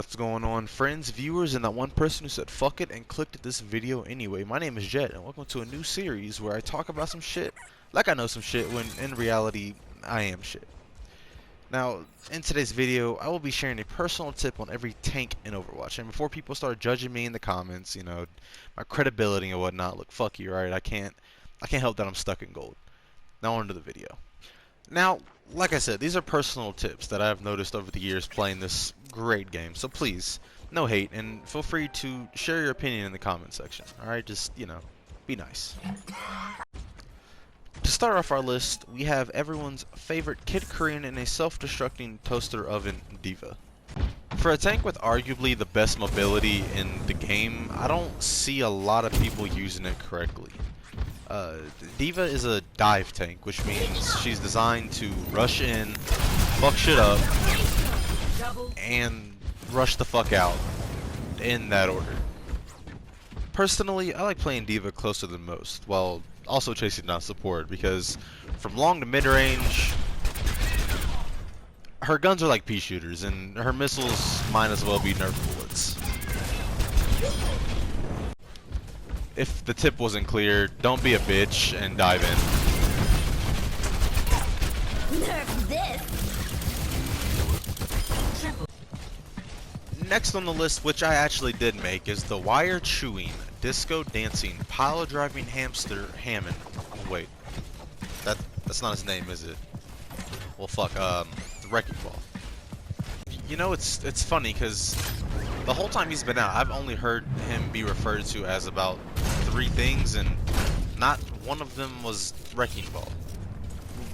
What's going on, friends, viewers, and that one person who said fuck it and clicked this video anyway? My name is Jet, and welcome to a new series where I talk about some shit like I know some shit when in reality I am shit. Now, in today's video, I will be sharing a personal tip on every tank in Overwatch. And before people start judging me in the comments, you know, my credibility and whatnot, look, fuck you, right? I can't help that I'm stuck in gold. Now on to the video. Now, like I said, these are personal tips that I've noticed over the years playing this great game. So please, no hate, and feel free to share your opinion in the comment section. Alright, just, you know, be nice. To start off our list, we have everyone's favorite Kid Korean in a self-destructing toaster oven, D.Va. For a tank with arguably the best mobility in the game, I don't see a lot of people using it correctly. D.Va is a dive tank, which means she's designed to rush in, fuck shit up, and rush the fuck out, in that order. Personally, I like playing D.Va closer than most, while also chasing down support, because from long to mid-range, her guns are like pea shooters, and her missiles might as well be Nerf bullets. If the tip wasn't clear, don't be a bitch and dive in. Nerf this. Next on the list, which I actually did make, is the wire chewing, disco dancing, pile driving hamster Hammond. Wait, that's not his name, is it? Well, fuck. The wrecking ball. You know, it's funny because the whole time he's been out, I've only heard him be referred to as about 3 things, and not one of them was wrecking ball.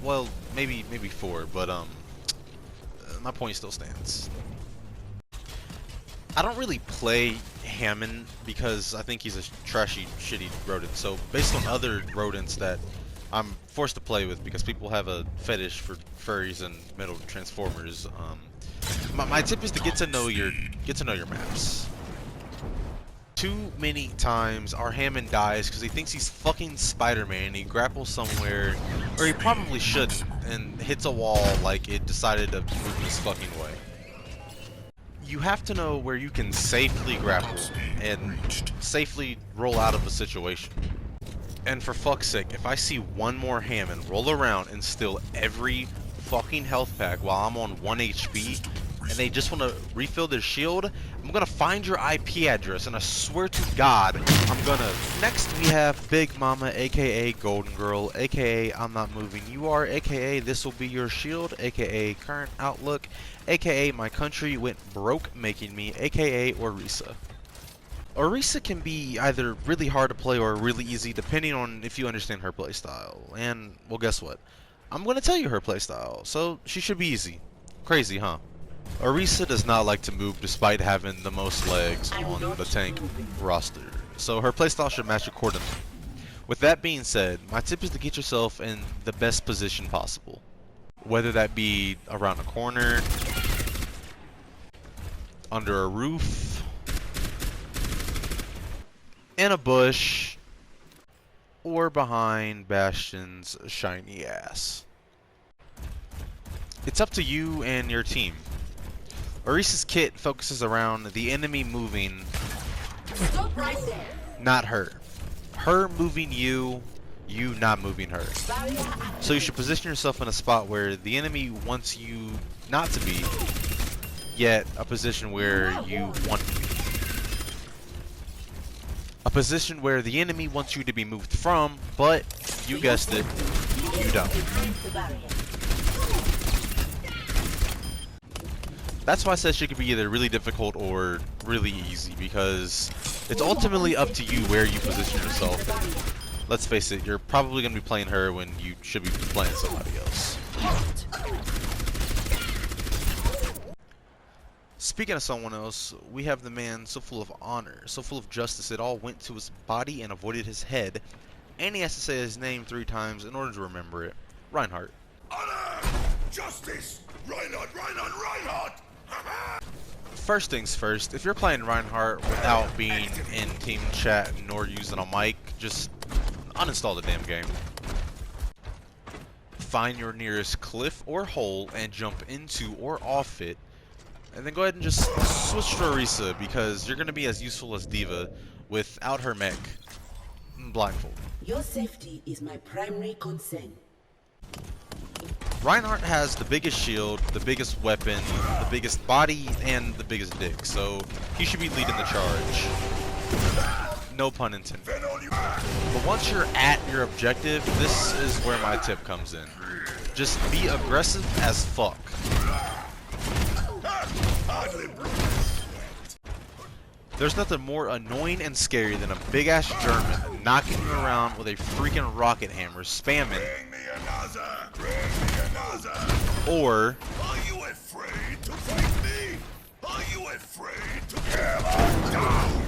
Well, maybe 4, but my point still stands. I don't really play Hammond because I think he's a trashy, shitty rodent. So based on other rodents that I'm forced to play with because people have a fetish for furries and metal transformers, my tip is to get to know your maps. Too many times our Hammond dies because he thinks he's fucking Spider-Man and he grapples somewhere, or he probably shouldn't, and hits a wall like it decided to move his fucking way. You have to know where you can safely grapple and safely roll out of a situation. And for fuck's sake, if I see one more Hammond roll around and steal every fucking health pack while I'm on 1 HP, and they just want to refill their shield, I'm gonna find your IP address, and I swear to God, I'm gonna. Next we have Big Mama, aka Golden Girl, aka I'm Not Moving You Are, aka This Will Be Your Shield, aka Current Outlook, aka My Country Went Broke Making Me, aka Orisa. Orisa can be either really hard to play or really easy depending on if you understand her playstyle. And, well, guess what? I'm gonna tell you her playstyle, so she should be easy. Crazy, huh? Orisa does not like to move despite having the most legs on the tank roster, so her playstyle should match accordingly. With that being said, my tip is to get yourself in the best position possible. Whether that be around a corner, under a roof, in a bush, or behind Bastion's shiny ass. It's up to you and your team. Orisa's kit focuses around the enemy moving, Right there. not her. Her moving you, you not moving her. So you should position yourself in a spot where the enemy wants you not to be, yet a position where you want to be. A position where the enemy wants you to be moved from, but, you guessed it, you don't. That's why I said she could be either really difficult or really easy, because it's ultimately up to you where you position yourself. Let's face it, you're probably going to be playing her when you should be playing somebody else. Speaking of someone else, we have the man so full of honor, so full of justice, it all went to his body and avoided his head, and he has to say his name 3 times in order to remember it. Reinhardt. Honor! Justice! Reinhardt! Reinhardt! Reinhardt! First things first, if you're playing Reinhardt without being in team chat nor using a mic, just uninstall the damn game. Find your nearest cliff or hole and jump into or off it And then go ahead and just switch to Orisa because you're going to be as useful as Diva without her mech blindfold. Your safety is my primary concern. Reinhardt has the biggest shield, the biggest weapon, the biggest body, and the biggest dick, so he should be leading the charge. No pun intended. But once you're at your objective, this is where my tip comes in. Just be aggressive as fuck. There's nothing more annoying and scary than a big ass German knocking you around with a freaking rocket hammer, spamming. Or Are you afraid to fight me? Are you afraid to kill down?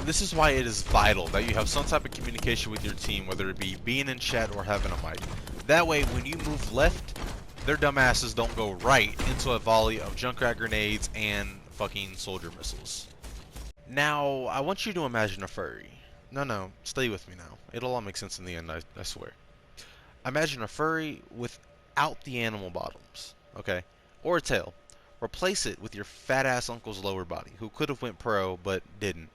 this is why it is vital that you have some type of communication with your team, whether it be being in chat or having a mic. That way, when you move left, their dumbasses don't go right into a volley of Junkrat grenades and fucking soldier missiles. Now, I want you to imagine a furry. No, stay with me now. It'll all make sense in the end, I swear. Imagine a furry without the animal bottoms, okay? Or a tail. Replace it with your fat-ass uncle's lower body, who could have went pro, but didn't.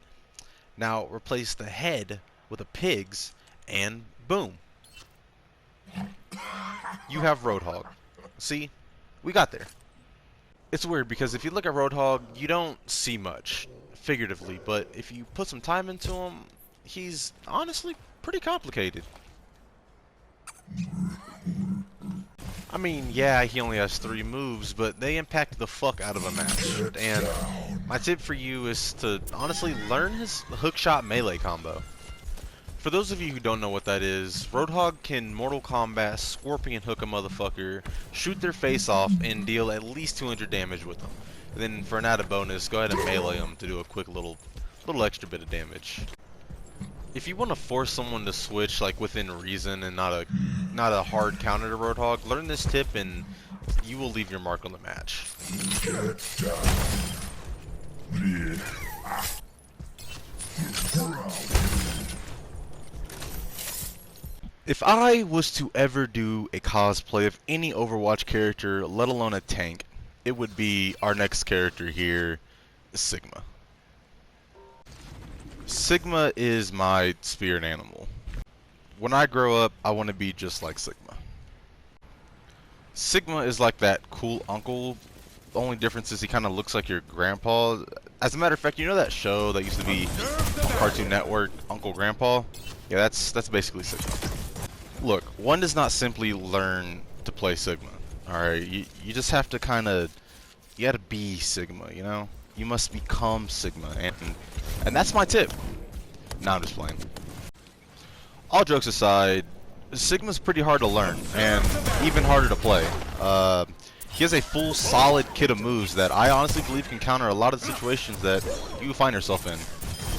Now, replace the head with a pig's, and boom. You have Roadhog. See? We got there. It's weird, because if you look at Roadhog, you don't see much, figuratively, but if you put some time into him, he's honestly pretty complicated. I mean, yeah, he only has 3 moves, but they impact the fuck out of a match. And my tip for you is to honestly learn his hookshot melee combo. For those of you who don't know what that is, Roadhog can Mortal Kombat scorpion hook a motherfucker, shoot their face off, and deal at least 200 damage with them. And then for an added bonus, go ahead and melee him to do a quick little extra bit of damage. If you want to force someone to switch like within reason and not a hard counter to Roadhog, learn this tip and you will leave your mark on the match. If I was to ever do a cosplay of any Overwatch character, let alone a tank, it would be our next character here, Sigma. Sigma is my spirit animal. When I grow up, I want to be just like Sigma. Sigma is like that cool uncle. The only difference is he kind of looks like your grandpa. As a matter of fact, you know that show that used to be on Cartoon Network, Uncle Grandpa? Yeah, that's basically Sigma. Look, one does not simply learn to play Sigma. Alright, you just have to you gotta be Sigma, you know? You must become Sigma, and that's my tip. Nah, I'm just playing. All jokes aside, Sigma's pretty hard to learn, and even harder to play. He has a full, solid kit of moves that I honestly believe can counter a lot of the situations that you find yourself in.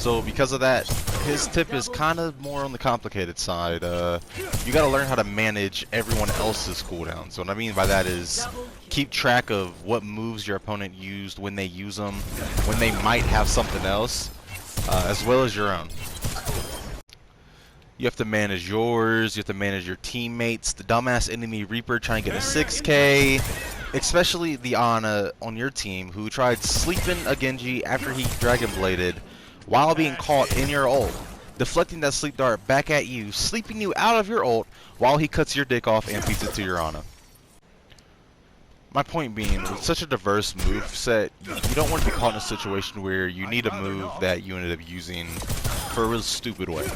So because of that, his tip is kind of more on the complicated side. You gotta learn how to manage everyone else's cooldowns. So what I mean by that is keep track of what moves your opponent used, when they use them, when they might have something else, as well as your own. You have to manage yours, you have to manage your teammates, the dumbass enemy Reaper trying to get a 6K, especially the Ana on your team who tried sleeping a Genji after he Dragon Bladed while being caught in your ult, deflecting that sleep dart back at you, sleeping you out of your ult while he cuts your dick off and feeds it to your Ana. My point being, with such a diverse move set, you don't want to be caught in a situation where you need a move that you ended up using for a real stupid way.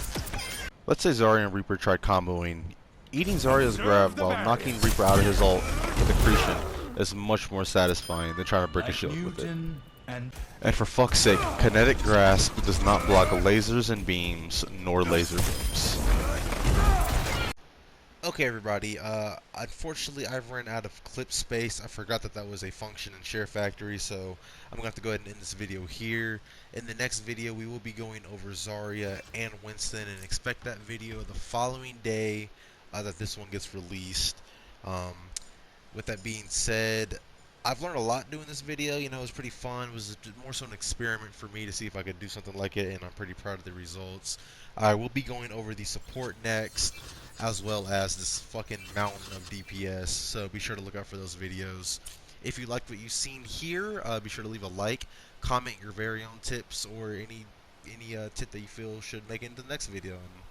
Let's say Zarya and Reaper tried comboing. Eating Zarya's grab while knocking Reaper out of his ult with accretion is much more satisfying than trying to break a shield with it. And for fuck's sake, Kinetic Grasp does not block lasers and beams, nor laser beams. Okay everybody, unfortunately I've run out of clip space. I forgot that was a function in Share Factory, so I'm going to have to go ahead and end this video here. In the next video we will be going over Zarya and Winston, and expect that video the following day that this one gets released. With that being said, I've learned a lot doing this video. You know, it was pretty fun. It was more so an experiment for me to see if I could do something like it, and I'm pretty proud of the results. I will be going over the support next, as well as this fucking mountain of DPS, so be sure to look out for those videos. If you liked what you've seen here, be sure to leave a like, comment your very own tips, or any tip that you feel should make it into the next video. And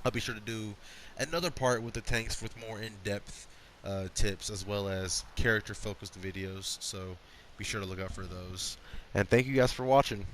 I'll be sure to do another part with the tanks with more in-depth tips as well as character-focused videos. So be sure to look out for those. And thank you guys for watching.